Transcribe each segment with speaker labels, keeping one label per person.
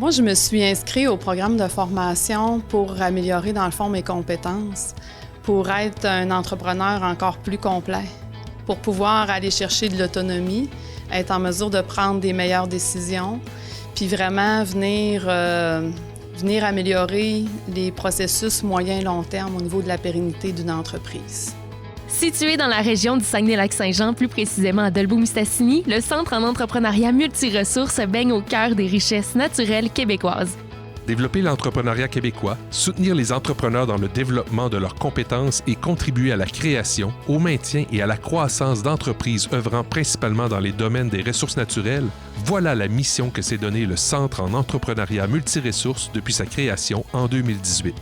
Speaker 1: Moi, je me suis inscrite au programme de formation pour améliorer, dans le fond, mes compétences, pour être un entrepreneur encore plus complet, pour pouvoir aller chercher de l'autonomie, être en mesure de prendre des meilleures décisions, puis vraiment venir améliorer les processus moyen et long terme au niveau de la pérennité d'une entreprise.
Speaker 2: Situé dans la région du Saguenay-Lac-Saint-Jean, plus précisément à Dolbeau-Mistassini, le Centre en entrepreneuriat multiressources baigne au cœur des richesses naturelles québécoises.
Speaker 3: Développer l'entrepreneuriat québécois, soutenir les entrepreneurs dans le développement de leurs compétences et contribuer à la création, au maintien et à la croissance d'entreprises œuvrant principalement dans les domaines des ressources naturelles, voilà la mission que s'est donnée le Centre en entrepreneuriat multiressources depuis sa création en 2018.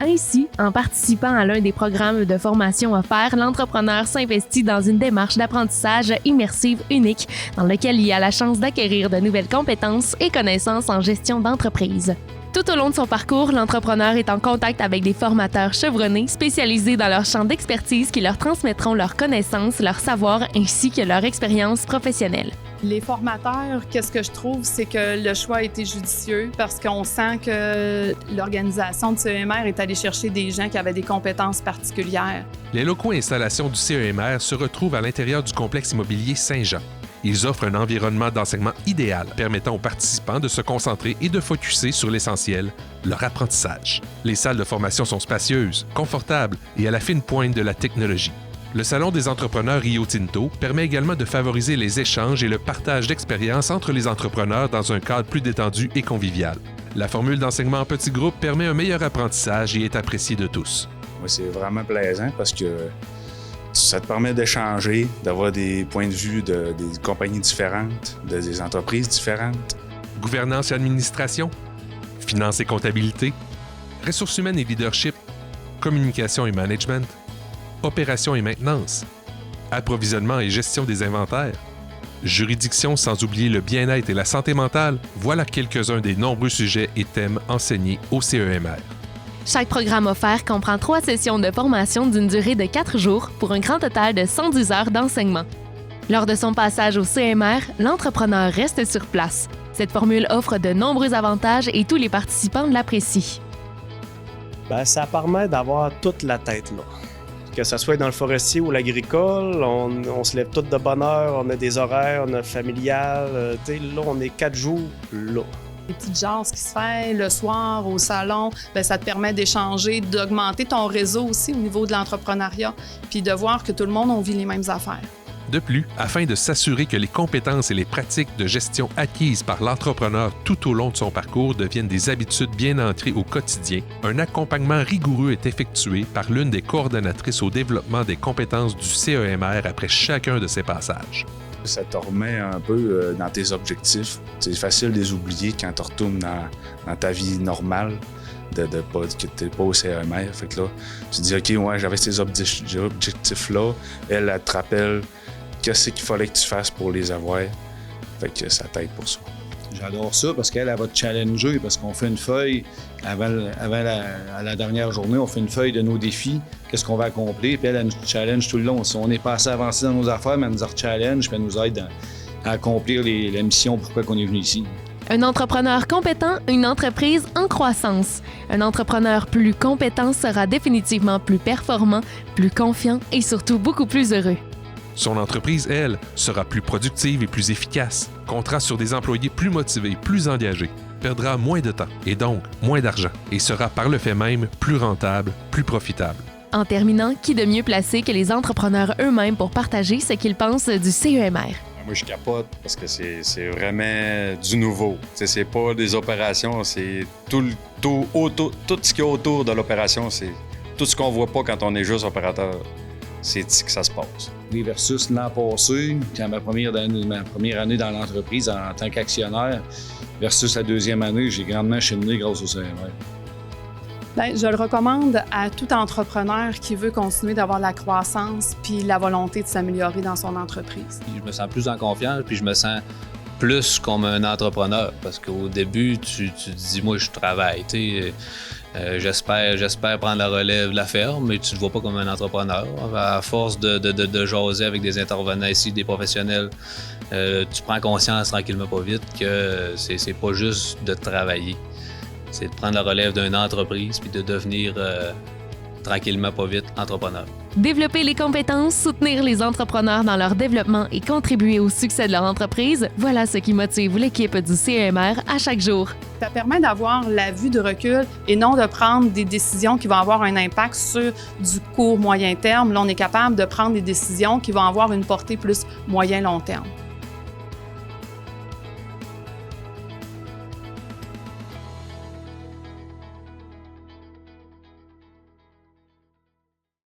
Speaker 2: Ainsi, en participant à l'un des programmes de formation offerts, l'entrepreneur s'investit dans une démarche d'apprentissage immersive unique dans lequel il a la chance d'acquérir de nouvelles compétences et connaissances en gestion d'entreprise. Tout au long de son parcours, l'entrepreneur est en contact avec des formateurs chevronnés spécialisés dans leur champ d'expertise qui leur transmettront leurs connaissances, leur savoir ainsi que leur expérience professionnelle.
Speaker 1: Les formateurs, qu'est-ce que je trouve, c'est que le choix a été judicieux parce qu'on sent que l'organisation de CEMR est allée chercher des gens qui avaient des compétences particulières.
Speaker 3: Les locaux et installations du CEMR se retrouvent à l'intérieur du complexe immobilier Saint-Jean. Ils offrent un environnement d'enseignement idéal permettant aux participants de se concentrer et de focusser sur l'essentiel, leur apprentissage. Les salles de formation sont spacieuses, confortables et à la fine pointe de la technologie. Le Salon des entrepreneurs Rio Tinto permet également de favoriser les échanges et le partage d'expériences entre les entrepreneurs dans un cadre plus détendu et convivial. La formule d'enseignement en petits groupes permet un meilleur apprentissage et est appréciée de tous.
Speaker 4: Moi, c'est vraiment plaisant parce que ça te permet d'échanger, d'avoir des points de vue des compagnies différentes, des entreprises différentes.
Speaker 3: Gouvernance et administration, finance et comptabilité, ressources humaines et leadership, communication et management, opération et maintenance, approvisionnement et gestion des inventaires, juridiction sans oublier le bien-être et la santé mentale, voilà quelques-uns des nombreux sujets et thèmes enseignés au CEMR.
Speaker 2: Chaque programme offert comprend 3 sessions de formation d'une durée de 4 jours pour un grand total de 110 heures d'enseignement. Lors de son passage au CEMR, l'entrepreneur reste sur place. Cette formule offre de nombreux avantages et tous les participants l'apprécient.
Speaker 5: Ça permet d'avoir toute la tête là. Que ce soit dans le forestier ou l'agricole, on se lève tous de bonne heure, on a des horaires, on a familial. Là, on est 4 jours là.
Speaker 1: Les petites jases qui se font le soir au salon, ça te permet d'échanger, d'augmenter ton réseau aussi au niveau de l'entrepreneuriat, puis de voir que tout le monde vit les mêmes affaires.
Speaker 3: De plus, afin de s'assurer que les compétences et les pratiques de gestion acquises par l'entrepreneur tout au long de son parcours deviennent des habitudes bien ancrées au quotidien, un accompagnement rigoureux est effectué par l'une des coordonnatrices au développement des compétences du CEMR après chacun de ses passages.
Speaker 4: Ça te remet un peu dans tes objectifs. C'est facile de les oublier quand tu retournes dans ta vie normale, que tu n'es pas au CEMR. Fait que là, tu te dis, OK, ouais, j'avais ces objectifs-là. Elle te rappelle qu'est-ce qu'il fallait que tu fasses pour les avoir. Fait que ça t'aide pour ça.
Speaker 6: J'adore ça parce qu'elle va te challenger, parce qu'on fait une feuille avant la dernière journée, on fait une feuille de nos défis, qu'est-ce qu'on va accomplir, puis elle nous challenge tout le long. Si on est passé avancé dans nos affaires, mais elle nous challenge, puis elle nous aide à accomplir la mission, pourquoi on est venu ici.
Speaker 2: Un entrepreneur compétent, une entreprise en croissance. Un entrepreneur plus compétent sera définitivement plus performant, plus confiant et surtout beaucoup plus heureux.
Speaker 3: Son entreprise, elle, sera plus productive et plus efficace, comptera sur des employés plus motivés, plus engagés, perdra moins de temps et donc moins d'argent et sera par le fait même plus rentable, plus profitable.
Speaker 2: En terminant, qui de mieux placé que les entrepreneurs eux-mêmes pour partager ce qu'ils pensent du CEMR?
Speaker 7: Moi, je capote parce que c'est vraiment du nouveau. C'est pas des opérations, c'est tout ce qui est autour de l'opération, c'est tout ce qu'on voit pas quand on est juste opérateur. C'est ici que ça se passe.
Speaker 6: Versus l'an passé, quand ma première année dans l'entreprise en tant qu'actionnaire, versus la deuxième année, j'ai grandement cheminé grâce au CEMR.
Speaker 1: Je le recommande à tout entrepreneur qui veut continuer d'avoir la croissance puis la volonté de s'améliorer dans son entreprise.
Speaker 8: Je me sens plus en confiance puis je me sens plus comme un entrepreneur parce qu'au début, tu te dis, moi, je travaille. J'espère prendre la relève de la ferme, mais tu ne te vois pas comme un entrepreneur. À force de jaser avec des intervenants ici, des professionnels, tu prends conscience tranquillement pas vite que c'est pas juste de travailler. C'est de prendre la relève d'une entreprise puis de devenir tranquillement pas vite entrepreneur.
Speaker 2: Développer les compétences, soutenir les entrepreneurs dans leur développement et contribuer au succès de leur entreprise, voilà ce qui motive l'équipe du CEMR à chaque jour.
Speaker 1: Ça permet d'avoir la vue de recul et non de prendre des décisions qui vont avoir un impact sur du court-moyen terme. Là, on est capable de prendre des décisions qui vont avoir une portée plus moyen-long terme.